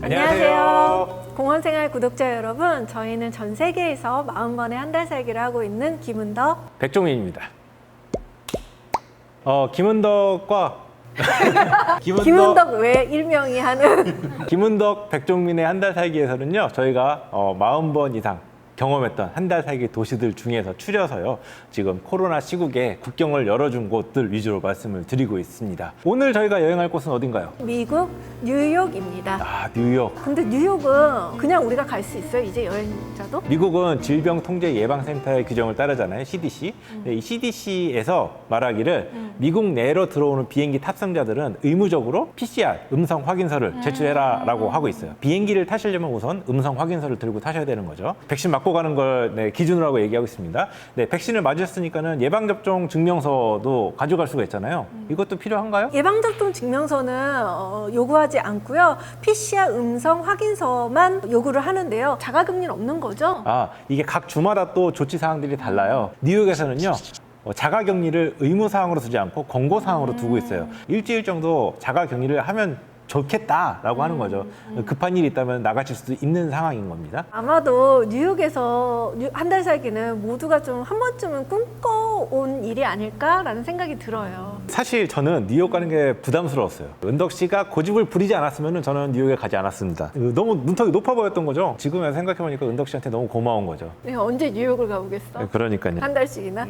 안녕하세요. 공원생활 구독자 여러분, 저희는 전 세계에서 40번의 한 달 살기를 하고 있는 김은덕, 백종민입니다. 김은덕과 김은덕 왜 일명이 하는 김은덕 백종민의 한 달 살기에서는요, 저희가 40번 이상 경험했던 한 달 살기 도시들 중에서 추려서요, 지금 코로나 시국에 국경을 열어준 곳들 위주로 말씀을 드리고 있습니다. 오늘 저희가 여행할 곳은 어딘가요? 미국 뉴욕입니다. 아, 뉴욕. 근데 뉴욕은 그냥 우리가 갈 수 있어요, 이제 여행자도? 미국은 질병통제예방센터의 규정을 따르잖아요, CDC. 네, 이 CDC에서 말하기를 미국 내로 들어오는 비행기 탑승자들은 의무적으로 PCR 음성 확인서를 제출해라라고 하고 있어요. 비행기를 타시려면 우선 음성 확인서를 들고 타셔야 되는 거죠. 백신 맞고 가는 걸 기준으로 하고 얘기하고 있습니다. 네, 백신을 맞으셨으니까는 예방접종 증명서도 가져갈 수가 있잖아요. 이것도 필요한가요? 예방접종 증명서는 요구하지 않고요. PCR 음성 확인서만 요구를 하는데요. 자가격리는 없는 거죠? 아, 이게 각 주마다 또 조치 사항들이 달라요. 뉴욕에서는요, 자가격리를 의무사항으로 두지 않고 권고사항으로 두고 있어요. 일주일 정도 자가격리를 하면 좋겠다라고 하는 거죠. 급한 일이 있다면 나가실 수도 있는 상황인 겁니다. 아마도 뉴욕에서 한 달 살기는 모두가 좀 한 번쯤은 꿈꿔온 일이 아닐까라는 생각이 들어요. 사실 저는 뉴욕 가는 게 부담스러웠어요. 은덕 씨가 고집을 부리지 않았으면 저는 뉴욕에 가지 않았습니다. 너무 문턱이 높아 보였던 거죠. 지금 생각해보니까 은덕 씨한테 너무 고마운 거죠. 내가 언제 뉴욕을 가보겠어? 그러니까요. 한 달씩이나?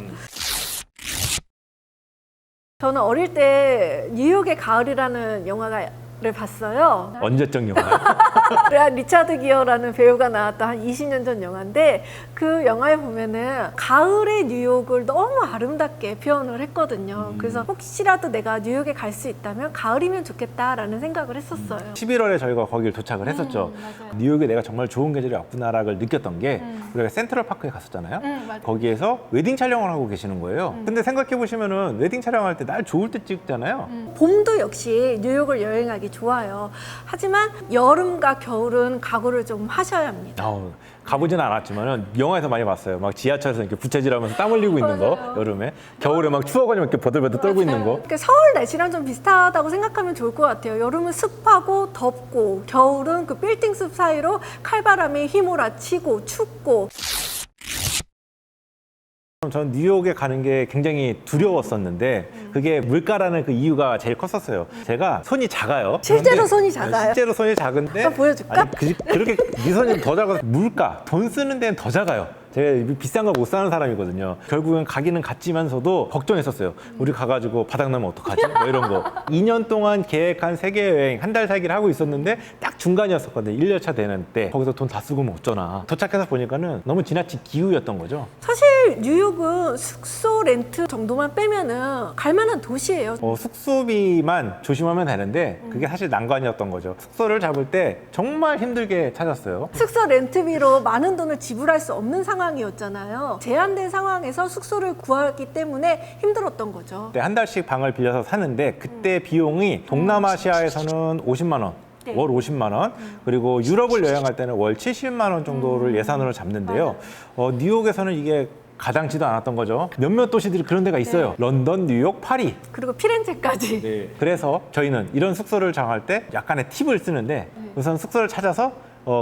저는 어릴 때 뉴욕의 가을이라는 영화를 봤어요. 언제적 영화? 리차드 기어라는 배우가 나왔던 한 20년 전 영화인데, 그 영화에 보면은 가을의 뉴욕을 너무 아름답게 표현을 했거든요. 그래서 혹시라도 내가 뉴욕에 갈 수 있다면 가을이면 좋겠다라는 생각을 했었어요. 11월에 저희가 거기를 도착을 했었죠. 맞아요. 뉴욕에 내가 정말 좋은 계절이 왔구나라고 느꼈던 게, 우리가 센트럴파크에 갔었잖아요. 맞아요. 거기에서 웨딩 촬영을 하고 계시는 거예요. 근데 생각해 보시면은 웨딩 촬영할 때 날 좋을 때 찍잖아요. 봄도 역시 뉴욕을 여행하기 좋아요. 하지만 여름과 겨울은 각오를 좀 하셔야 합니다. 가보지는 않았지만은 영화에서 많이 봤어요. 막 지하철에서 이렇게 부채질하면서 땀 흘리고 있는 거, 여름에. 겨울에 막 추워가지고 이렇게 버들버들 떨고 있는 거. 그러니까 서울 날씨랑 좀 비슷하다고 생각하면 좋을 것 같아요. 여름은 습하고 덥고, 겨울은 그 빌딩 숲 사이로 칼바람이 휘몰아치고 춥고. 저는 뉴욕에 가는 게 굉장히 두려웠었는데, 그게 물가라는 그 이유가 제일 컸었어요. 제가 손이 작아요. 실제로 그런데- 손이 작아요? 실제로 손이 작은데, 한번 보여줄까? 아니, 그렇게 네 손이 더 작아서 물가, 돈 쓰는 데는 더 작아요. 제가 비싼 거 못 사는 사람이거든요. 결국은 가기는 갔지만서도 걱정했었어요. 우리 가가지고 바닥나면 어떡하지? 뭐 이런 거. 2년 동안 계획한 세계 여행 한 달 살기를 하고 있었는데 딱 중간이었었거든요. 1년차 되는 때. 거기서 돈 다 쓰고 면 어쩌나. 도착해서 보니까는 너무 지나친 기후였던 거죠. 사실 뉴욕은 숙소 렌트 정도만 빼면은 갈만한 도시예요. 숙소비만 조심하면 되는데 그게 사실 난관이었던 거죠. 숙소를 잡을 때 정말 힘들게 찾았어요. 숙소 렌트비로 많은 돈을 지불할 수 없는 상황이었잖아요. 제한된 상황에서 숙소를 구하기 때문에 힘들었던 거죠. 그때 한 달씩 방을 빌려서 사는데 그때 비용이 동남아시아에서는 50만 원. 네. 월 50만 원, 그리고 유럽을 여행할 때는 월 70만 원 정도를 예산으로 잡는데요. 뉴욕에서는 이게 가당치도 않았던 거죠. 몇몇 도시들이 그런 데가 있어요. 런던, 뉴욕, 파리. 그리고 피렌체까지. 그래서 저희는 이런 숙소를 정할 때 약간의 팁을 쓰는데, 우선 숙소를 찾아서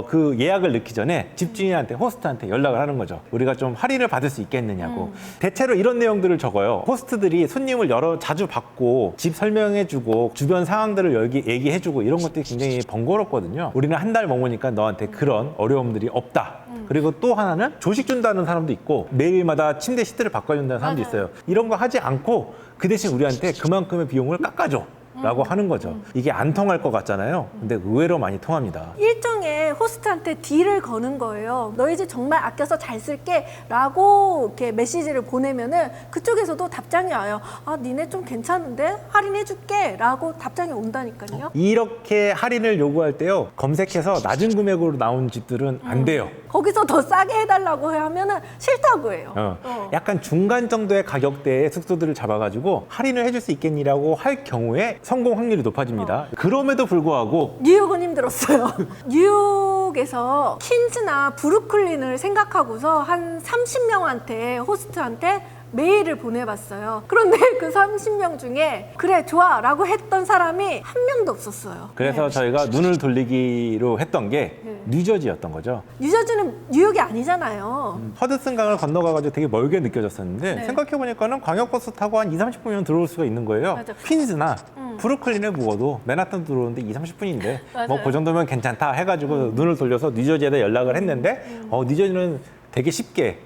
그 예약을 넣기 전에 집주인한테, 호스트한테 연락을 하는 거죠. 우리가 좀 할인을 받을 수 있겠느냐고. 대체로 이런 내용들을 적어요. 호스트들이 손님을 자주 받고 집 설명해주고 주변 상황들을 얘기해주고 이런 것들이 굉장히 번거롭거든요. 우리는 한 달 머무니까 너한테 그런 어려움들이 없다. 그리고 또 하나는 조식 준다는 사람도 있고, 매일마다 침대 시트를 바꿔준다는 사람도 있어요. 이런 거 하지 않고 그 대신 우리한테 그만큼의 비용을 깎아줘 라고 하는 거죠. 이게 안 통할 것 같잖아요. 근데 의외로 많이 통합니다. 일종의 호스트한테 딜을 거는 거예요. 너 이제 정말 아껴서 잘 쓸게 라고 이렇게 메시지를 보내면은 그쪽에서도 답장이 와요. 아, 니네 좀 괜찮은데? 할인해 줄게 라고 답장이 온다니까요. 이렇게 할인을 요구할 때요, 검색해서 낮은 금액으로 나온 집들은 안 돼요. 거기서 더 싸게 해달라고 하면은 싫다고 해요. 약간 중간 정도의 가격대의 숙소들을 잡아가지고 할인을 해줄 수 있겠니라고 할 경우에 성공 확률이 높아집니다. 그럼에도 불구하고 뉴욕은 힘들었어요. 뉴욕에서 퀸즈나 브루클린을 생각하고서 한 30명한테 호스트한테 메일을 보내봤어요. 그런데 그 30명 중에 그래 좋아 라고 했던 사람이 한 명도 없었어요. 그래서 저희가 눈을 돌리기로 했던 게 네. 뉴저지였던 거죠. 뉴저지는 뉴욕이 아니잖아요. 허드슨 강을 건너가가지고 되게 멀게 느껴졌었는데 네. 생각해보니까는 광역버스 타고 한 2, 30분이면 들어올 수가 있는 거예요. 맞아. 퀸즈나 브루클린에 묵어도 맨하탄 들어오는데 2, 30분인데 뭐 맞아요. 그 정도면 괜찮다 해가지고 눈을 돌려서 뉴저지에다 연락을 했는데 뉴저지는 되게 쉽게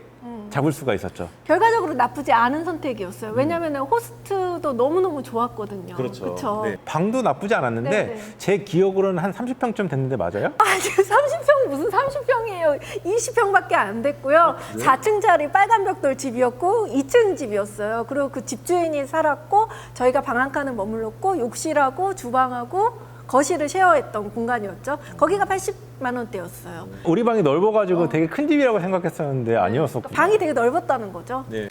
잡을 수가 있었죠. 결과적으로 나쁘지 않은 선택이었어요. 왜냐하면 호스트도 너무너무 좋았거든요. 그쵸? 네. 방도 나쁘지 않았는데 네, 네. 제 기억으로는 한 30평쯤 됐는데 맞아요? 아, 지금 30평 무슨 30평이에요. 20평밖에 안 됐고요. 4층짜리 빨간 벽돌 집이었고 2층 집이었어요. 그리고 그 집주인이 살았고 저희가 방 한 칸을 머물렀고 욕실하고 주방하고 거실을 쉐어했던 공간이었죠. 거기가 80만 원대였어요. 우리 방이 넓어가지고 되게 큰 집이라고 생각했었는데 아니었었군요. 방이 되게 넓었다는 거죠. 네.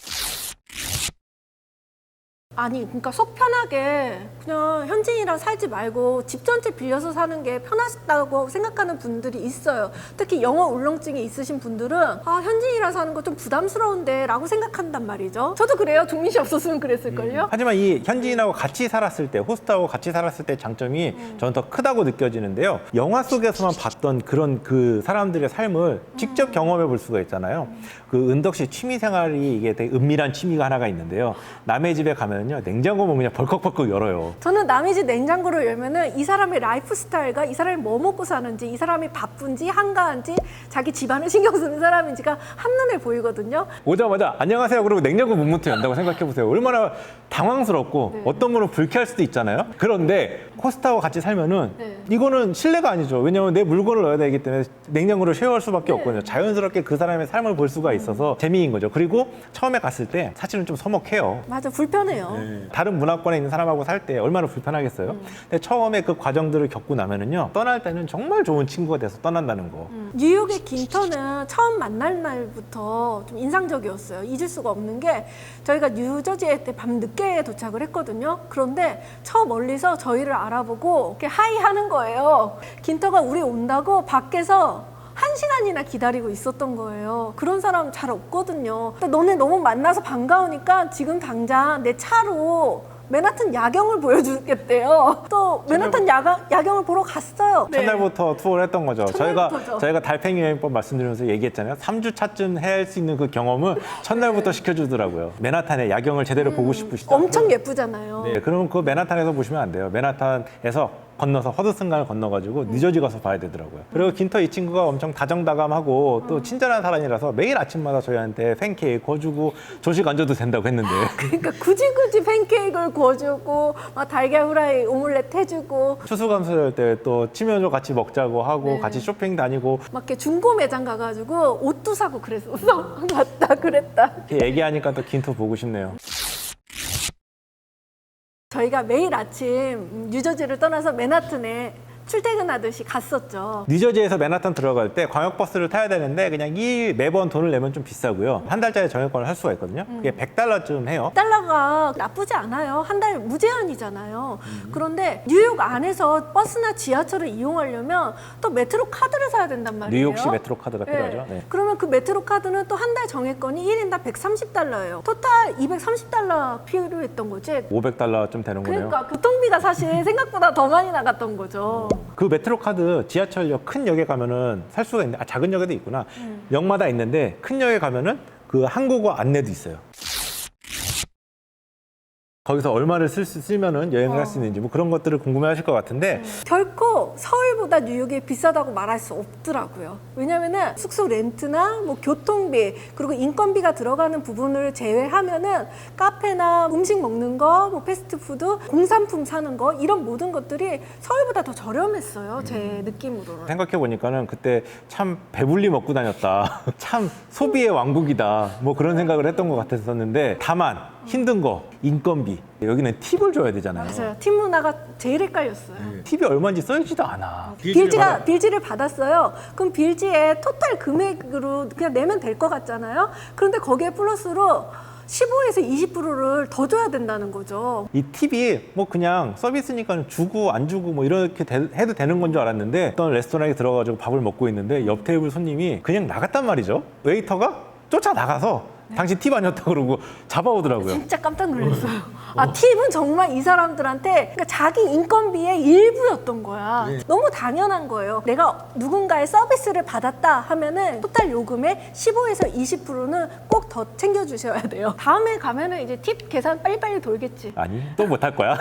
아니, 그러니까 속 편하게 그냥 현지인이랑 살지 말고 집 전체 빌려서 사는 게 편하다고 생각하는 분들이 있어요. 특히 영어 울렁증이 있으신 분들은 아, 현지인이랑 사는 거 좀 부담스러운데 라고 생각한단 말이죠. 저도 그래요. 종민 씨 없었으면 그랬을걸요. 하지만 이 현지인하고 같이 살았을 때, 호스트하고 같이 살았을 때 장점이 저는 더 크다고 느껴지는데요. 영화 속에서만 봤던 그런 그 사람들의 삶을 직접 경험해 볼 수가 있잖아요. 그 은덕 씨 취미 생활이 이게 되게 은밀한 취미가 하나가 있는데요. 남의 집에 가면요, 냉장고 문 그냥 벌컥벌컥 열어요. 저는 남의 집 냉장고를 열면은 이 사람의 라이프 스타일과 이 사람이 뭐 먹고 사는지, 이 사람이 바쁜지 한가한지, 자기 집안을 신경 쓰는 사람인지가 한눈에 보이거든요. 오자마자 안녕하세요 그러고 냉장고 문부터 연다고 생각해 보세요. 얼마나 당황스럽고 네. 어떤 분은 불쾌할 수도 있잖아요. 그런데 호스트하고 같이 살면은 네. 이거는 신뢰가 아니죠. 왜냐하면 내 물건을 넣어야 되기 때문에 냉장고를 쉐어할 수밖에 네. 없거든요. 자연스럽게 그 사람의 삶을 볼 수가 있어서 재미인 거죠. 그리고 처음에 갔을 때 사실은 좀 서먹해요. 맞아, 불편해요. 다른 문화권에 있는 사람하고 살 때 얼마나 불편하겠어요. 근데 처음에 그 과정들을 겪고 나면은요, 떠날 때는 정말 좋은 친구가 돼서 떠난다는 거. 뉴욕의 긴턴은 처음 만날 날부터 좀 인상적이었어요. 잊을 수가 없는 게 저희가 뉴저지에 때 밤 늦게 도착을 했거든요. 그런데 저 멀리서 저희를 알아보고 이렇게 하이 하는 거예요. 긴터가 우리 온다고 밖에서 1시간이나 기다리고 있었던 거예요. 그런 사람 잘 없거든요. 근데 너네 너무 만나서 반가우니까 지금 당장 내 차로 맨하튼 야경을 보여주겠대요. 또 맨하튼 야경을 보러 갔어요. 네. 첫날부터 투어를 했던 거죠. 첫날부터죠. 저희가 달팽이 여행법 말씀드리면서 얘기했잖아요. 3주 차쯤 할 수 있는 그 경험을 첫날부터 시켜주더라고요. 맨하탄의 야경을 제대로 보고 싶으시다. 엄청 예쁘잖아요. 네, 그럼 그 맨하탄에서 보시면 안 돼요. 맨하탄에서 건너서 허드슨강을 건너가지고 뉴저지 가서 봐야 되더라고요. 그리고 긴터 이 친구가 엄청 다정다감하고 또 친절한 사람이라서 매일 아침마다 저희한테 팬케이크 구워주고 조식 안 줘도 된다고 했는데 그러니까 굳이 팬케이크를 구워주고 막 달걀 후라이 오믈렛 해주고 추수감사절 때 또 치면조 같이 먹자고 하고 네. 같이 쇼핑 다니고 막 이렇게 중고 매장 가가지고 옷도 사고 그랬었어. 맞다 그랬다. 이렇게 얘기하니까 또 긴터 보고 싶네요. 저희가 매일 아침 뉴저지를 떠나서 맨하튼에 출퇴근하듯이 갔었죠. 뉴저지에서 맨하탄 들어갈 때 광역버스를 타야 되는데 그냥 매번 돈을 내면 좀 비싸고요. 한 달짜리 정액권을 할 수가 있거든요. 그게 100달러쯤 해요. 달러가 나쁘지 않아요. 한 달 무제한이잖아요. 그런데 뉴욕 안에서 버스나 지하철을 이용하려면 또 메트로 카드를 사야 된단 말이에요. 뉴욕시 메트로 카드가 필요하죠. 네. 그러면 그 메트로 카드는 또 한 달 정액권이 1인당 130달러예요. 토탈 230달러 필요했던 거지. 500달러쯤 되는 거네요. 그러니까 교통비가 사실 생각보다 더 많이 나갔던 거죠. 그 메트로 카드 지하철역 큰 역에 가면은 살 수가 있는데 작은 역에도 있구나. 역마다 있는데 큰 역에 가면은 그 한국어 안내도 있어요. 거기서 얼마를 쓰면은 여행을 할 수 있는지 뭐 그런 것들을 궁금해하실 것 같은데 결코 서울보다 뉴욕이 비싸다고 말할 수 없더라고요. 왜냐면은 숙소 렌트나 뭐 교통비 그리고 인건비가 들어가는 부분을 제외하면은 카페나 음식 먹는 거, 뭐 패스트푸드, 공산품 사는 거 이런 모든 것들이 서울보다 더 저렴했어요. 제 느낌으로는. 생각해 보니까는 그때 참 배불리 먹고 다녔다. 참 소비의 왕국이다. 뭐 그런 생각을 했던 것 같았었는데 다만 힘든 거 인건비 여기는 팁을 줘야 되잖아요. 맞아요. 팀 문화가 제일 헷갈렸어요. 팁이 얼마인지 써있지도 않아. 빌지를 받았어요. 그럼 빌지에 토탈 금액으로 그냥 내면 될 것 같잖아요. 그런데 거기에 플러스로 15에서 20%를 더 줘야 된다는 거죠. 이 팁이 뭐 그냥 서비스니까 주고 안 주고 뭐 이렇게 해도 되는 건 줄 알았는데 어떤 레스토랑에 들어가지고 밥을 먹고 있는데 옆 테이블 손님이 그냥 나갔단 말이죠. 웨이터가 쫓아나가서 당신 팁 아니었다 그러고 잡아오더라고요. 진짜 깜짝 놀랐어요. 아, 팁은 정말 이 사람들한테 그러니까 자기 인건비의 일부였던 거야. 너무 당연한 거예요. 내가 누군가의 서비스를 받았다 하면은 토탈 요금의 15에서 20%는 꼭 더 챙겨주셔야 돼요. 다음에 가면은 이제 팁 계산 빨리빨리 돌겠지. 아니, 또 못할 거야.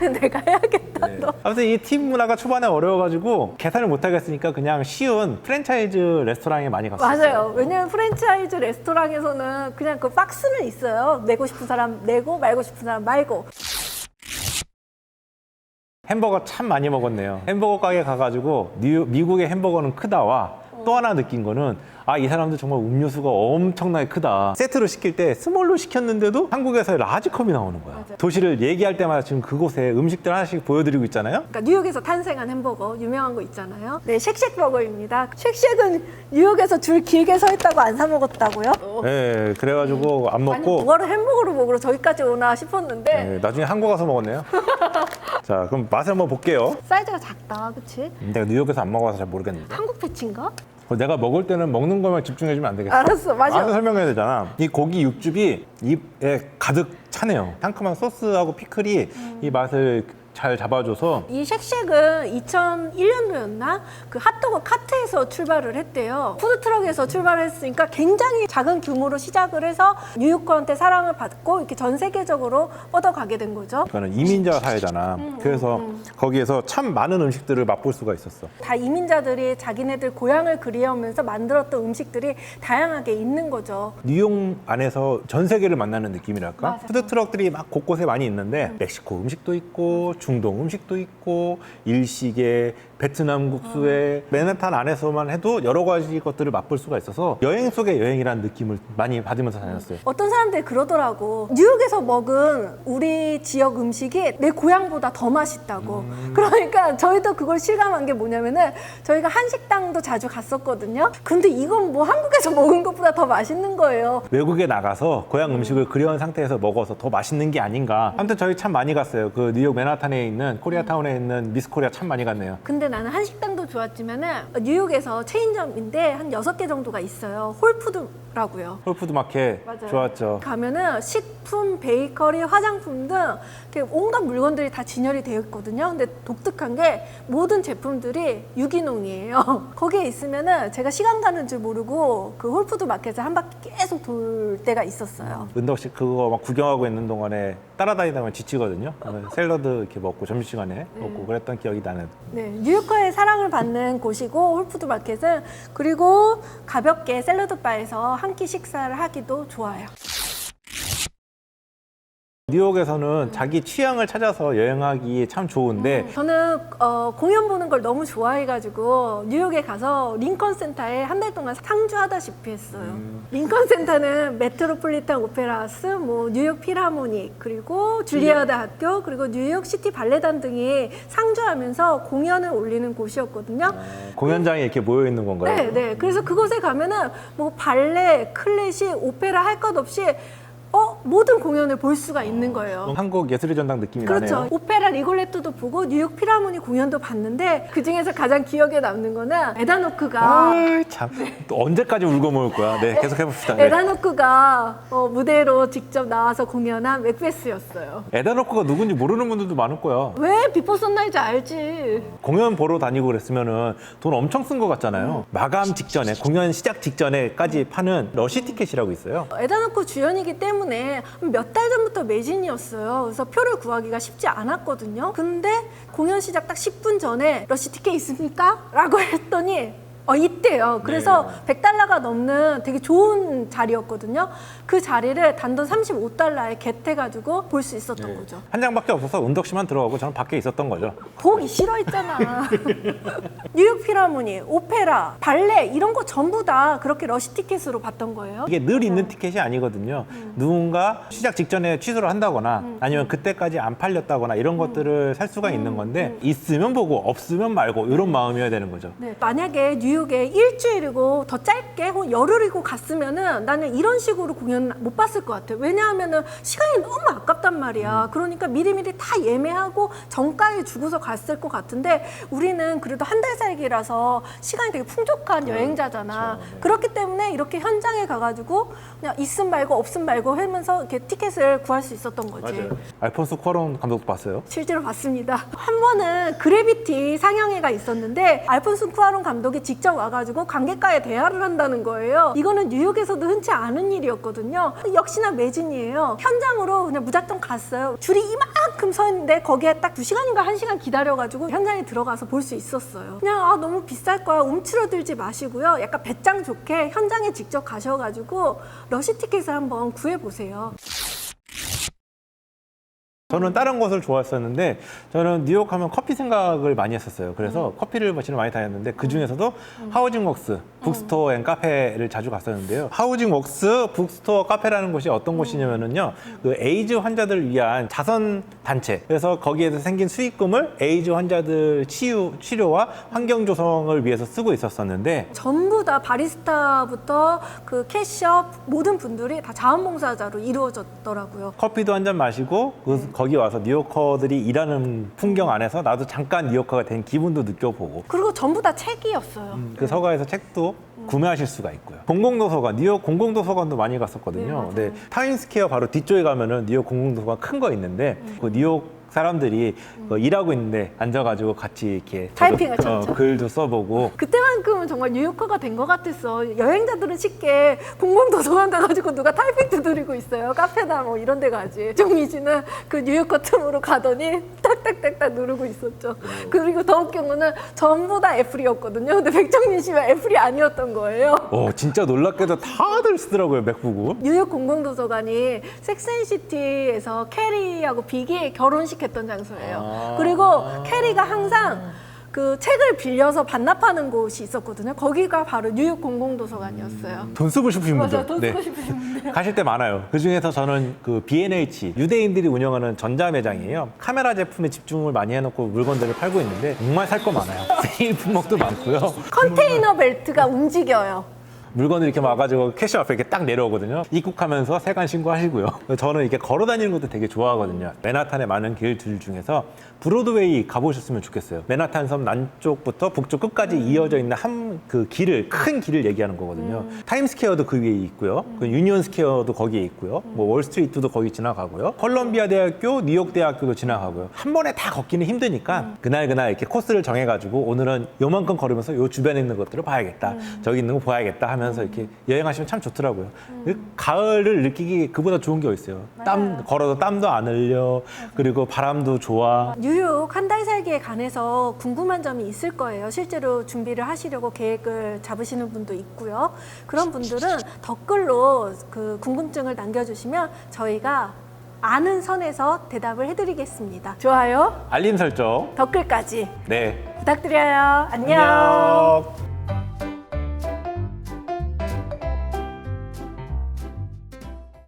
내가 해야겠다. 너. 아무튼 이 팁 문화가 초반에 어려워가지고 계산을 못하겠으니까 그냥 쉬운 프랜차이즈 레스토랑에 많이 갔어요. 맞아요. 왜냐면 프랜차이즈 레스토랑에서는 그냥 그 박스는 있어요. 내고 싶은 사람 내고 말고 싶은 사람 말고. 햄버거 참 많이 먹었네요. 햄버거 가게 가가지고 미국의 햄버거는 크다와 또 하나 느낀 거는 아, 이 사람들 정말 음료수가 엄청나게 크다. 세트로 시킬 때 스몰로 시켰는데도 한국에서 라지컵이 나오는 거야. 맞아. 도시를 얘기할 때마다 지금 그곳에 음식들 하나씩 보여드리고 있잖아요. 그러니까 뉴욕에서 탄생한 햄버거 유명한 거 있잖아요. 네, 쉑쉑버거입니다. 쉑쉑은 뉴욕에서 줄 길게 서 있다고 안 사 먹었다고요? 네, 그래가지고 안 아니, 먹고 뭐하러 햄버거를 먹으러 저기까지 오나 싶었는데 네, 나중에 한국 가서 먹었네요. 자, 그럼 맛을 한번 볼게요. 사이즈가 작다, 그치? 내가 뉴욕에서 안 먹어서 잘 모르겠는데. 한국 패치인가? 내가 먹을 때는 먹는 것만 집중해주면 안 되겠어. 알았어, 맞아. 맛을 설명해야 되잖아. 이 고기 육즙이 입에 가득 차네요. 상큼한 소스하고 피클이 이 맛을 잘 잡아줘서 이 쉑쉑은 2001년도였나? 그 핫도그 카트에서 출발을 했대요. 푸드트럭에서 출발을 했으니까 굉장히 작은 규모로 시작을 해서 뉴요커한테 사랑을 받고 이렇게 전 세계적으로 뻗어가게 된 거죠. 이거는 이민자 사회잖아. 그래서 거기에서 참 많은 음식들을 맛볼 수가 있었어. 다 이민자들이 자기네들 고향을 그리워하면서 만들었던 음식들이 다양하게 있는 거죠. 뉴욕 안에서 전 세계를 만나는 느낌이랄까? 맞아. 푸드트럭들이 막 곳곳에 많이 있는데 멕시코 음식도 있고 중동 음식도 있고 일식에 베트남 국수에 맨하탄 안에서만 해도 여러 가지 것들을 맛볼 수가 있어서 여행 속의 여행이라는 느낌을 많이 받으면서 다녔어요. 어떤 사람들이 그러더라고. 뉴욕에서 먹은 우리 지역 음식이 내 고향보다 더 맛있다고. 그러니까 저희도 그걸 실감한 게 뭐냐면은 저희가 한식당도 자주 갔었거든요. 근데 이건 뭐 한국에서 먹은 것보다 더 맛있는 거예요. 외국에 나가서 고향 음식을 그리워한 상태에서 먹어서 더 맛있는 게 아닌가. 아무튼 저희 참 많이 갔어요. 그 뉴욕 맨하탄에 있는 코리아타운에 있는 미스 코리아 참 많이 갔네요. 근데 나는 한식당도 좋았지만은 뉴욕에서 체인점인데 한 6개 정도가 있어요. 홀푸드라고요. 홀푸드 마켓 맞아요. 좋았죠. 가면은 식품, 베이커리, 화장품 등 이렇게 온갖 물건들이 다 진열이 되어 있거든요. 근데 독특한 게 모든 제품들이 유기농이에요. 거기에 있으면은 제가 시간 가는 줄 모르고 그 홀푸드 마켓을 한 바퀴 계속 돌 때가 있었어요. 은덕 씨 그거 막 구경하고 있는 동안에 따라다니다 보면 지치거든요. 샐러드 이렇게 먹고 점심시간에 먹고 그랬던 기억이 나는. 네, 뉴요커의 사랑을 받는 곳이고 홀푸드 마켓은 그리고 가볍게 샐러드 바에서 한 끼 식사를 하기도 좋아요. 뉴욕에서는 자기 취향을 찾아서 여행하기 참 좋은데 저는 공연 보는 걸 너무 좋아해가지고 뉴욕에 가서 링컨 센터에 한 달 동안 상주하다시피 했어요. 링컨 센터는 메트로폴리탄 오페라 하우스, 뭐 뉴욕 필하모닉, 그리고 줄리아드 학교, 그리고 뉴욕 시티 발레단 등이 상주하면서 공연을 올리는 곳이었거든요. 공연장에 이렇게 모여 있는 건가요? 네, 네. 그래서 그곳에 가면은 뭐 발레, 클래식, 오페라 할 것 없이 모든 공연을 볼 수가 있는 거예요. 한국 예술의 전당 느낌이 그렇죠. 나네요. 오페라 리골레토도 보고 뉴욕 필하모니 공연도 봤는데 그 중에서 가장 기억에 남는 거는 에다노크가 참. 또 언제까지 울고 먹을 거야? 네, 계속 해봅시다. 네. 에다노크가 무대로 직접 나와서 공연한 맥베스였어요. 에다노크가 누군지 모르는 분들도 많을 거야. 왜 비포 선라이즈 알지? 공연 보러 다니고 그랬으면은 돈 엄청 쓴 것 같잖아요. 마감 직전에, 공연 시작 직전에까지 파는 러시 티켓이라고 있어요. 에다노크 주연이기 때문에 몇 달 전부터 매진이었어요. 그래서 표를 구하기가 쉽지 않았거든요. 근데 공연 시작 딱 10분 전에 러시 티켓 있습니까? 라고 했더니 있대요. 그래서 네. 100달러가 넘는 되게 좋은 자리였거든요. 그 자리를 단돈 35달러에 겟해가지고 볼 수 있었던 거죠. 한 장밖에 없어서 은덕 씨만 들어가고 저는 밖에 있었던 거죠. 보기 싫어했잖아. 뉴욕 필하모니, 오페라, 발레 이런 거 전부 다 그렇게 러시 티켓으로 봤던 거예요. 이게 늘 있는 티켓이 아니거든요. 누군가 시작 직전에 취소를 한다거나 아니면 그때까지 안 팔렸다거나 이런 것들을 살 수가 있는 건데 있으면 보고 없으면 말고 이런 마음이어야 되는 거죠. 네. 만약에 뉴욕에 일주일이고 더 짧게 혹은 열흘이고 갔으면은 나는 이런 식으로 공연 못 봤을 것 같아요. 왜냐하면은 시간이 너무 아깝단 말이야. 그러니까 미리미리 다 예매하고 정가에 주고서 갔을 것 같은데 우리는 그래도 한 달 살기라서 시간이 되게 풍족한 여행자잖아. 그렇죠. 네. 그렇기 때문에 이렇게 현장에 가가지고 그냥 있음 말고 없음 말고 하면서 이렇게 티켓을 구할 수 있었던 거지. 맞아요. 알폰소 쿠아론 감독도 봤어요? 실제로 봤습니다. 한 번은 그래비티 상영회가 있었는데 알폰소 쿠아론 감독이 직접 와가지고 관객과의 대화를 한다는 거예요. 이거는 뉴욕에서도 흔치 않은 일이었거든요. 역시나 매진이에요. 현장으로 그냥 무작정 갔어요. 줄이 이만큼 서 있는데 거기에 딱 2시간인가 1시간 기다려가지고 현장에 들어가서 볼 수 있었어요. 그냥 너무 비쌀 거야 움츠러들지 마시고요. 약간 배짱 좋게 현장에 직접 가셔가지고 러시 티켓을 한번 구해보세요. 저는 다른 곳을 좋아했었는데 저는 뉴욕 하면 커피 생각을 많이 했었어요. 그래서 커피를 마시러 많이 다녔는데 그 중에서도 하우징웍스 북스토어 앤 카페를 자주 갔었는데요. 하우징웍스 북스토어 카페라는 곳이 어떤 곳이냐면요. 그 에이즈 환자들을 위한 자선 단체. 그래서 거기에서 생긴 수익금을 에이즈 환자들 치료와 환경 조성을 위해서 쓰고 있었었는데 전부 다 바리스타부터 그 캐시업 모든 분들이 다 자원봉사자로 이루어졌더라고요. 커피도 한 잔 마시고 거기 와서 뉴요커들이 일하는 풍경 안에서 나도 잠깐 뉴요커가 된 기분도 느껴보고 그리고 전부 다 책이었어요. 그 서가에서 책도 구매하실 수가 있고요. 공공도서관, 뉴욕 공공도서관도 많이 갔었거든요. 네, 근데 타임스퀘어 바로 뒤쪽에 가면은 뉴욕 공공도서관 큰 거 있는데 그 뉴욕 사람들이 그 일하고 있는데 앉아가지고 같이 이렇게 타이핑을 쳤죠. 글도 써보고 그때만큼은 정말 뉴요커가 된 것 같았어. 여행자들은 쉽게 공공도서관 가가지고 누가 타이핑 두드리고 있어요. 카페나 뭐 이런 데 가지. 정미지는 그 뉴요커 틈으로 가더니 딱딱딱딱 누르고 있었죠. 그리고 더 웃긴 거는 전부 다 애플이었거든요. 근데 백정민 씨가 애플이 아니었던 거예요. 진짜 놀랍게도 다들 쓰더라고요, 맥북을. 뉴욕 공공도서관이 섹스앤시티에서 캐리하고 비기의 결혼식 했던 장소예요. 그리고 캐리가 항상 그 책을 빌려서 반납하는 곳이 있었거든요. 거기가 바로 뉴욕 공공도서관이었어요. 돈 쓰고 싶으신 분들. 맞아, 돈 쓰고 싶으신 분들. 가실 때 많아요. 그 중에서 저는 그 B&H 유대인들이 운영하는 전자 매장이에요. 카메라 제품에 집중을 많이 해놓고 물건들을 팔고 있는데 정말 살 거 많아요. 세일 품목도 많고요. 컨테이너 벨트가 움직여요. 물건을 이렇게 와가지고 캐시 앞에 이렇게 딱 내려오거든요. 입국하면서 세관 신고하시고요. 저는 이렇게 걸어 다니는 것도 되게 좋아하거든요. 맨하탄의 많은 길들 중에서 브로드웨이 가보셨으면 좋겠어요. 맨하탄 섬 남쪽부터 북쪽 끝까지 이어져 있는 그 길을, 큰 길을 얘기하는 거거든요. 타임스퀘어도 그 위에 있고요. 그 유니온 스퀘어도 거기에 있고요. 뭐 월스트리트도 거기 지나가고요. 컬럼비아 대학교, 뉴욕 대학교도 지나가고요. 한 번에 다 걷기는 힘드니까 그날 이렇게 코스를 정해가지고 오늘은 요만큼 걸으면서 요 주변에 있는 것들을 봐야겠다. 저기 있는 거 봐야겠다 하면서 이렇게 여행하시면 참 좋더라고요. 가을을 느끼기 그보다 좋은 게 어딨어요. 걸어도 땀도 안 흘려. 그리고 바람도 좋아. 뉴욕 한 달 살기에 관해서 궁금한 점이 있을 거예요. 실제로 준비를 하시려고 계획을 잡으시는 분도 있고요. 그런 분들은 댓글로 그 궁금증을 남겨주시면 저희가 아는 선에서 대답을 해드리겠습니다. 좋아요, 알림 설정. 댓글까지 네. 부탁드려요. 안녕. 안녕.